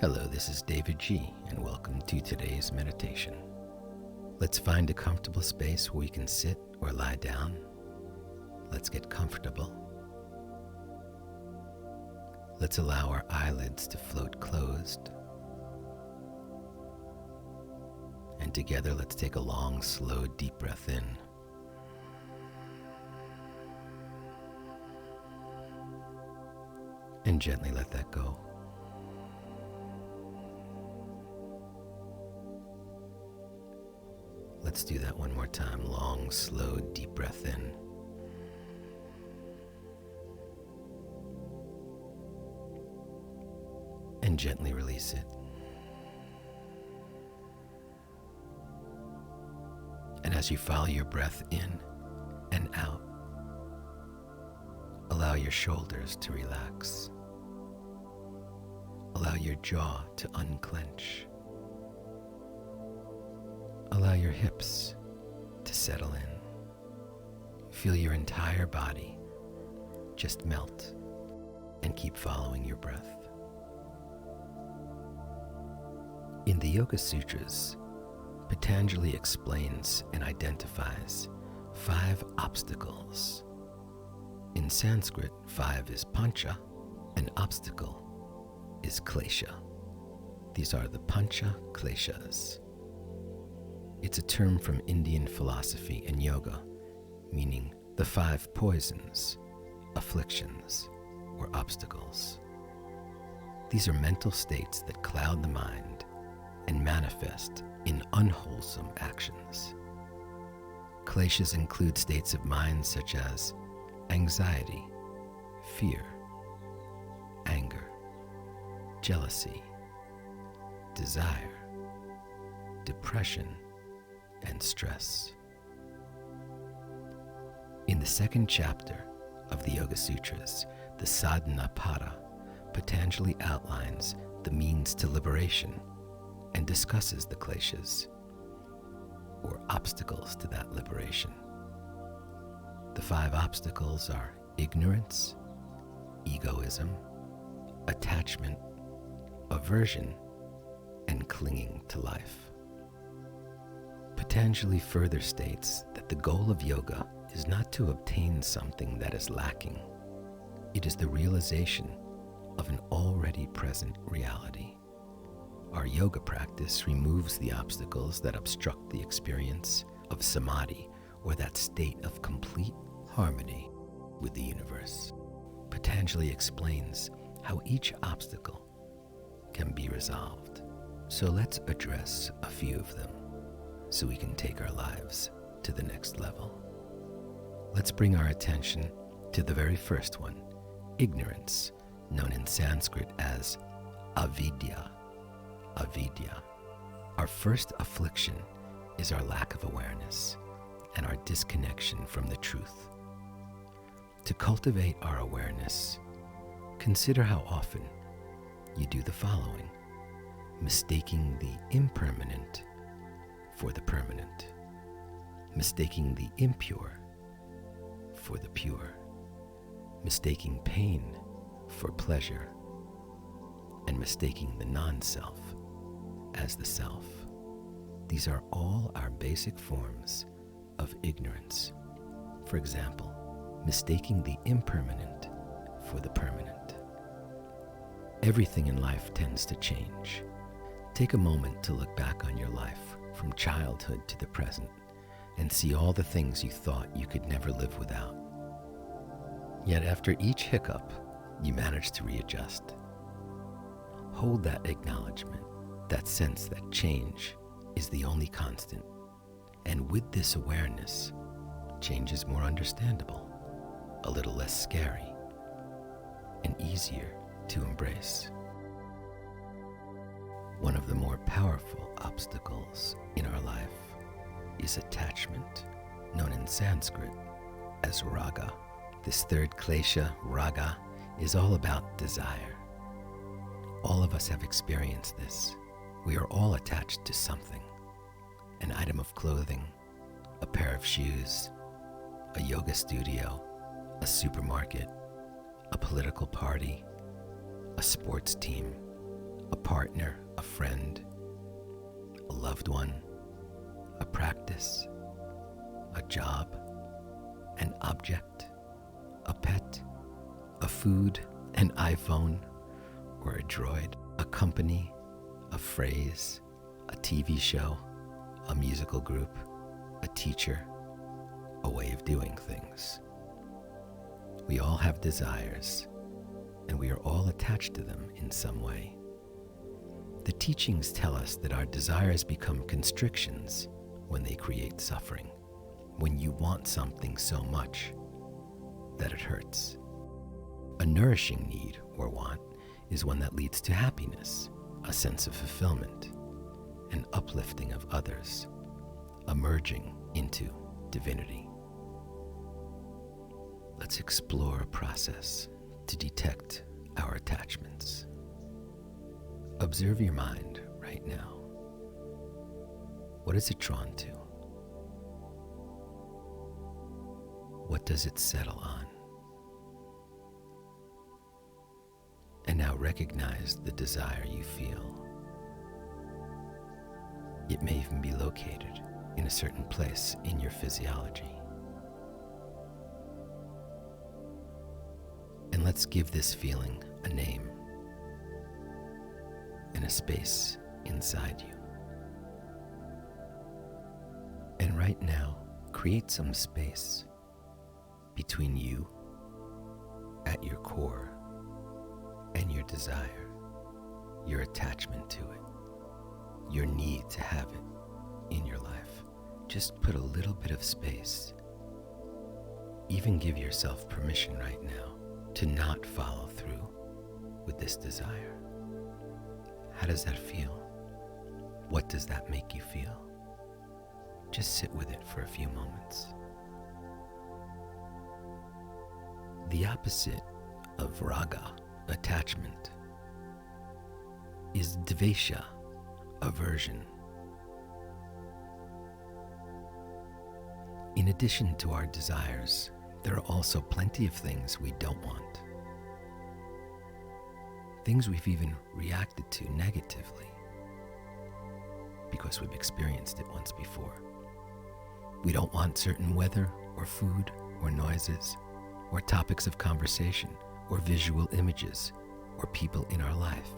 Hello, this is davidji, and welcome to today's meditation. Let's find a comfortable space where we can sit or lie down. Let's get comfortable. Let's allow our eyelids to float closed. And together, let's take a long, slow, deep breath in. And gently let that go. Let's do that one more time. Long, slow, deep breath in. And gently release it. And as you follow your breath in and out, allow your shoulders to relax. Allow your jaw to unclench. Allow your hips to settle in. Feel your entire body just melt and keep following your breath. In the Yoga Sutras, Patanjali explains and identifies 5 obstacles. In Sanskrit, 5 is pancha, and obstacle is klesha. These are the pancha kleshas. It's a term from Indian philosophy and yoga, meaning the 5 poisons, afflictions, or obstacles. These are mental states that cloud the mind and manifest in unwholesome actions. Kleshas include states of mind such as anxiety, fear, anger, jealousy, desire, depression, and stress. In the 2nd chapter of the Yoga Sutras, the Sadhana Pada, Patanjali outlines the means to liberation and discusses the kleshas, or obstacles to that liberation. The 5 obstacles are ignorance, egoism, attachment, aversion, and clinging to life. Patanjali further states that the goal of yoga is not to obtain something that is lacking. It is the realization of an already present reality. Our yoga practice removes the obstacles that obstruct the experience of samadhi, or that state of complete harmony with the universe. Patanjali explains how each obstacle can be resolved. So let's address a few of them, so we can take our lives to the next level. Let's bring our attention to the very first one, ignorance, known in Sanskrit as avidya. Avidya. Our first affliction is our lack of awareness and our disconnection from the truth. To cultivate our awareness, consider how often you do the following: mistaking the impermanent for the permanent, mistaking the impure for the pure, mistaking pain for pleasure, and mistaking the non-self as the self. These are all our basic forms of ignorance. For example, mistaking the impermanent for the permanent. Everything in life tends to change. Take a moment to look back on your life from childhood to the present and see all the things you thought you could never live without. Yet after each hiccup, you manage to readjust. Hold that acknowledgement, that sense that change is the only constant. And with this awareness, change is more understandable, a little less scary, and easier to embrace. One of the more powerful obstacles in our life is attachment, known in Sanskrit as raga. This 3rd klesha, raga, is all about desire. All of us have experienced this. We are all attached to something: an item of clothing, a pair of shoes, a yoga studio, a supermarket, a political party, a sports team, a partner, a friend, a loved one, a practice, a job, an object, a pet, a food, an iPhone, or a droid, a company, a phrase, a TV show, a musical group, a teacher, a way of doing things. We all have desires, and we are all attached to them in some way. The teachings tell us that our desires become constrictions when they create suffering, when you want something so much that it hurts. A nourishing need or want is one that leads to happiness, a sense of fulfillment, an uplifting of others, a merging into divinity. Let's explore a process to detect our attachments. Observe your mind right now. What is it drawn to? What does it settle on? And now recognize the desire you feel. It may even be located in a certain place in your physiology. And let's give this feeling a name and a space inside you. And right now, create some space between you at your core and your desire, your attachment to it, your need to have it in your life. Just put a little bit of space. Even give yourself permission right now to not follow through with this desire. How does that feel? What does that make you feel? Just sit with it for a few moments. The opposite of raga, attachment, is dvesha, aversion. In addition to our desires, there are also plenty of things we don't want. Things we've even reacted to negatively because we've experienced it once before. We don't want certain weather or food or noises or topics of conversation or visual images or people in our life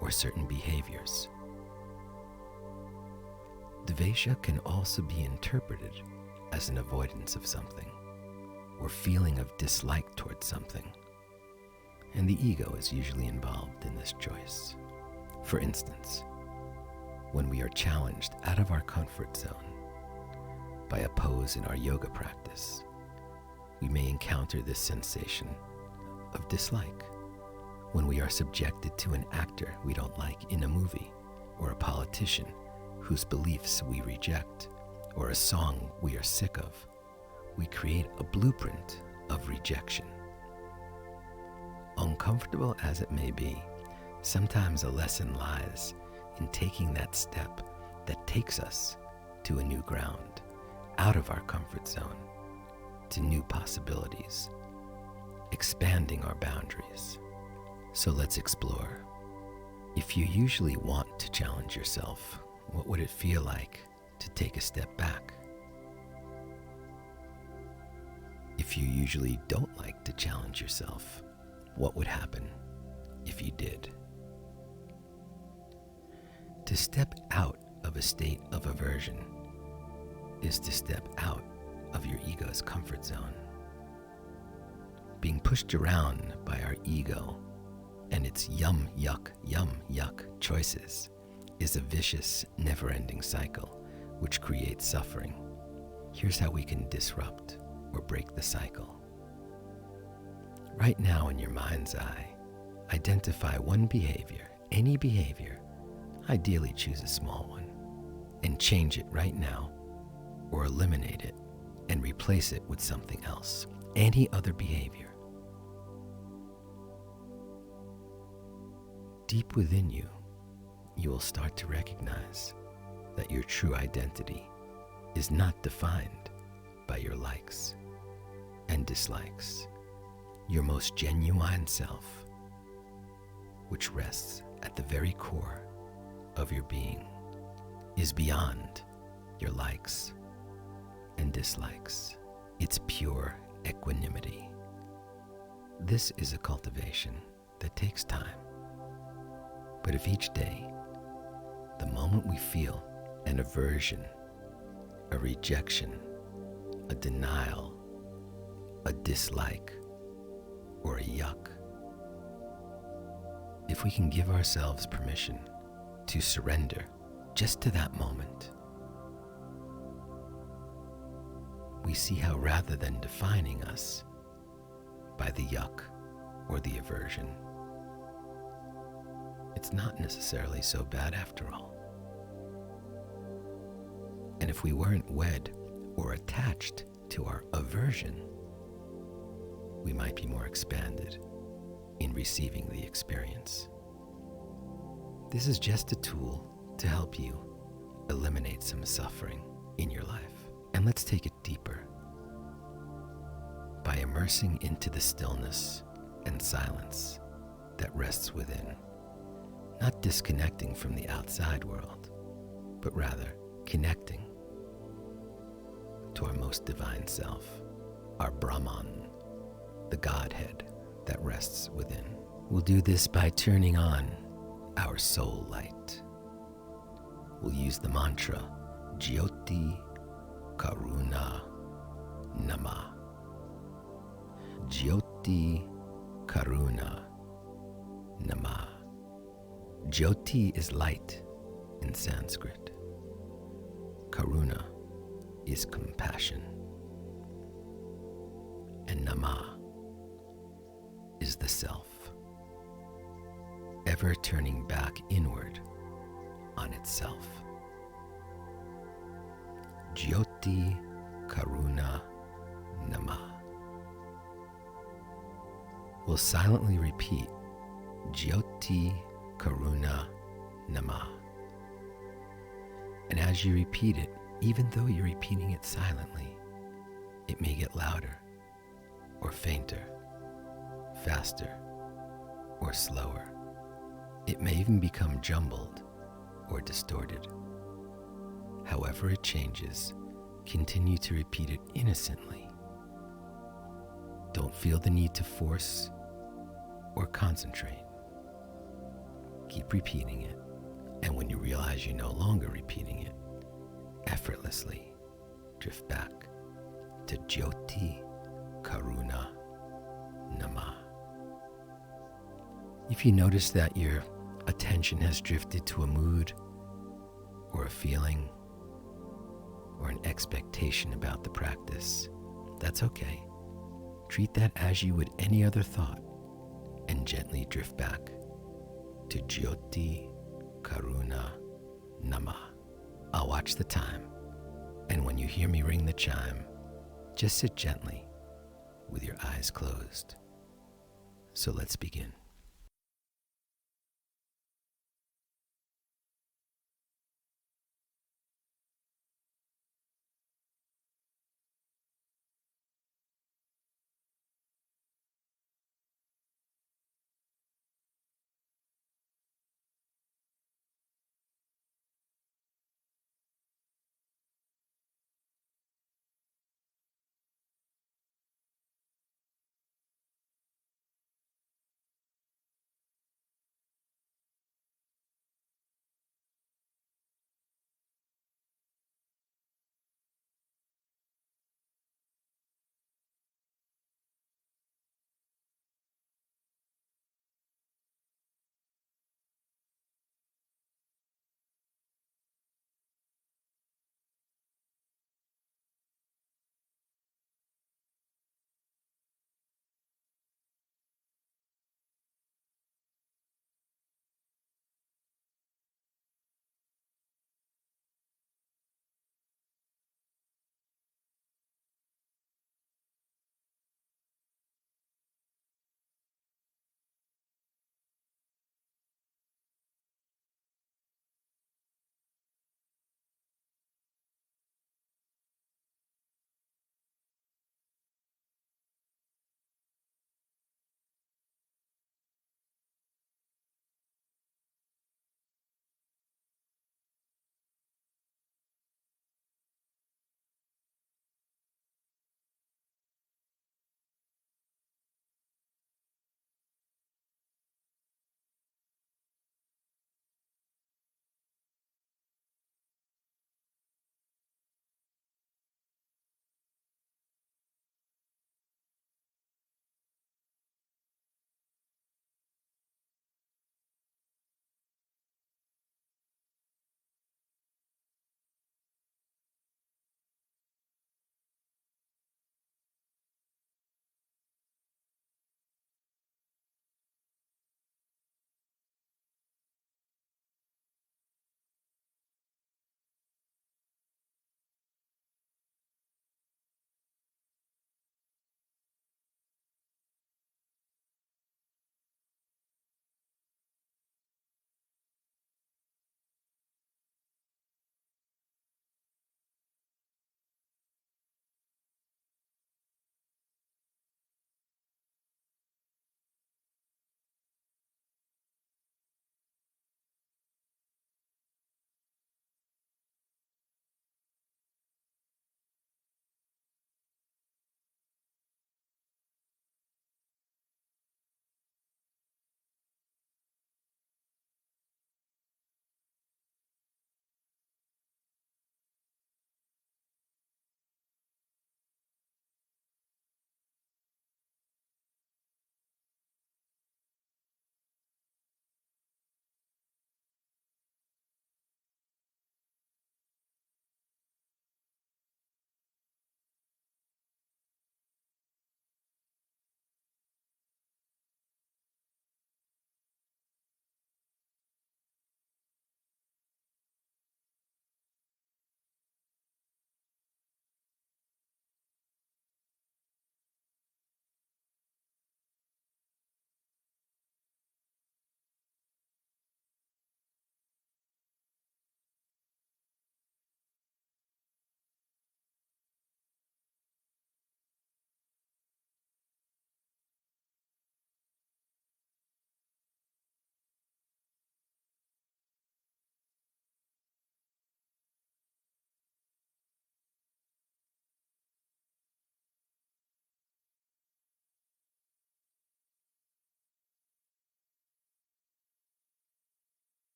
or certain behaviors. Dvesha can also be interpreted as an avoidance of something or feeling of dislike towards something. And the ego is usually involved in this choice. For instance, when we are challenged out of our comfort zone by a pose in our yoga practice, we may encounter this sensation of dislike. When we are subjected to an actor we don't like in a movie, or a politician whose beliefs we reject, or a song we are sick of, we create a blueprint of rejection. Uncomfortable as it may be, sometimes a lesson lies in taking that step that takes us to a new ground, out of our comfort zone, to new possibilities, expanding our boundaries. So let's explore. If you usually want to challenge yourself, what would it feel like to take a step back? If you usually don't like to challenge yourself, what would happen if you did? To step out of a state of aversion is to step out of your ego's comfort zone. Being pushed around by our ego and its yum yuck choices is a vicious, never-ending cycle which creates suffering. Here's how we can disrupt or break the cycle. Right now in your mind's eye, identify one behavior, any behavior, ideally choose a small one, and change it right now, or eliminate it and replace it with something else, any other behavior. Deep within you, you will start to recognize that your true identity is not defined by your likes and dislikes. Your most genuine self, which rests at the very core of your being is beyond your likes and dislikes. It's pure equanimity. This is a cultivation that takes time. But if each day, the moment we feel an aversion, a rejection, a denial, a dislike, or a yuck, if we can give ourselves permission to surrender just to that moment, we see how rather than defining us by the yuck or the aversion, it's not necessarily so bad after all. And if we weren't wed or attached to our aversion, we might be more expanded in receiving the experience. This is just a tool to help you eliminate some suffering in your life. And let's take it deeper by immersing into the stillness and silence that rests within, not disconnecting from the outside world, but rather connecting to our most divine self, our Brahman, the Godhead that rests within. We'll do this by turning on our soul light. We'll use the mantra Jyoti Karuna Nama. Jyoti Karuna Nama. Jyoti is light in Sanskrit. Karuna is compassion. And Nama is the self, ever turning back inward on itself. Jyoti Karuna Nama. We'll silently repeat Jyoti Karuna Nama. And as you repeat it, even though you're repeating it silently, it may get louder or fainter, faster or slower. It may even become jumbled or distorted. However it changes, continue to repeat it innocently. Don't feel the need to force or concentrate. Keep repeating it, and when you realize you're no longer repeating it, effortlessly drift back to Jyoti Karuna Nama. If you notice that your attention has drifted to a mood or a feeling or an expectation about the practice, that's okay. Treat that as you would any other thought and gently drift back to Jyoti Karuna Nama. I'll watch the time, and when you hear me ring the chime, just sit gently with your eyes closed. So let's begin.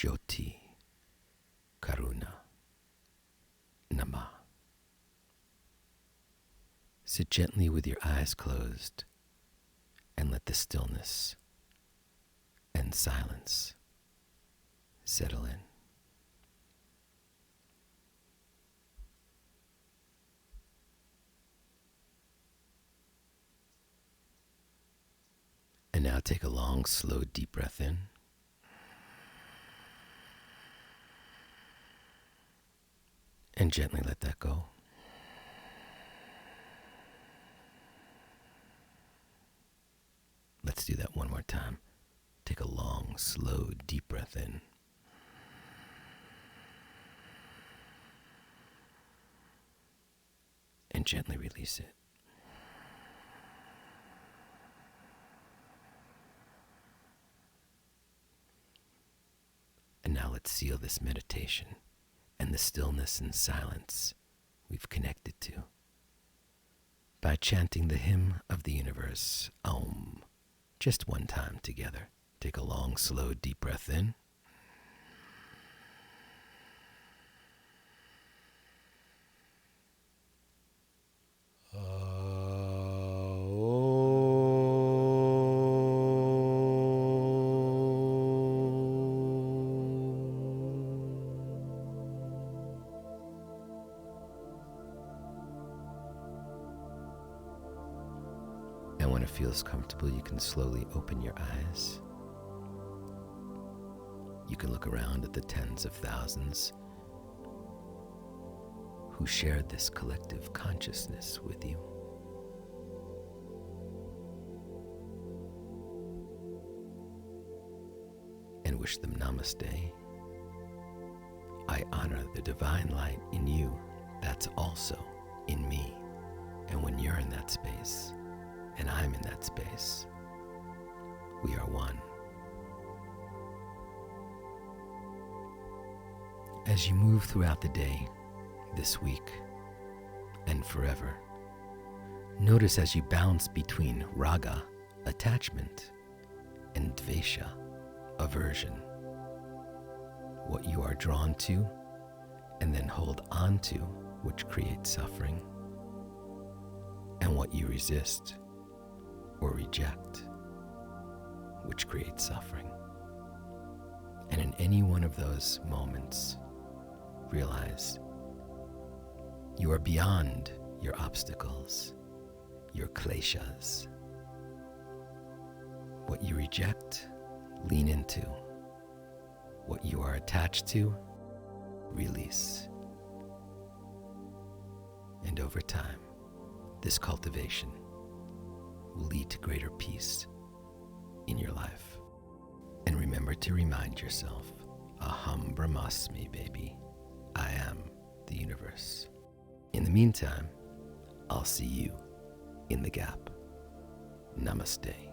Jyoti, Karuna, Nama. Sit gently with your eyes closed and let the stillness and silence settle in. And now take a long, slow, deep breath in. And gently let that go. Let's do that one more time. Take a long, slow, deep breath in. And gently release it. And now let's seal this meditation and the stillness and silence we've connected to by chanting the hymn of the universe, Om, just one time together. Take a long, slow, deep breath in. And when it feels comfortable, you can slowly open your eyes. You can look around at the tens of thousands who shared this collective consciousness with you. And wish them namaste. I honor the divine light in you that's also in me. And when you're in that space, and I'm in that space, we are one. As you move throughout the day, this week, and forever, notice as you bounce between raga, attachment, and dvesha, aversion, what you are drawn to and then hold on to, which creates suffering, and what you resist or reject, which creates suffering. And in any one of those moments, realize you are beyond your obstacles, your kleshas. What you reject, lean into. What you are attached to, release. And over time, this cultivation will lead to greater peace in your life. And remember to remind yourself, Aham Brahmasmi, baby. I am the universe. In the meantime, I'll see you in the gap. Namaste.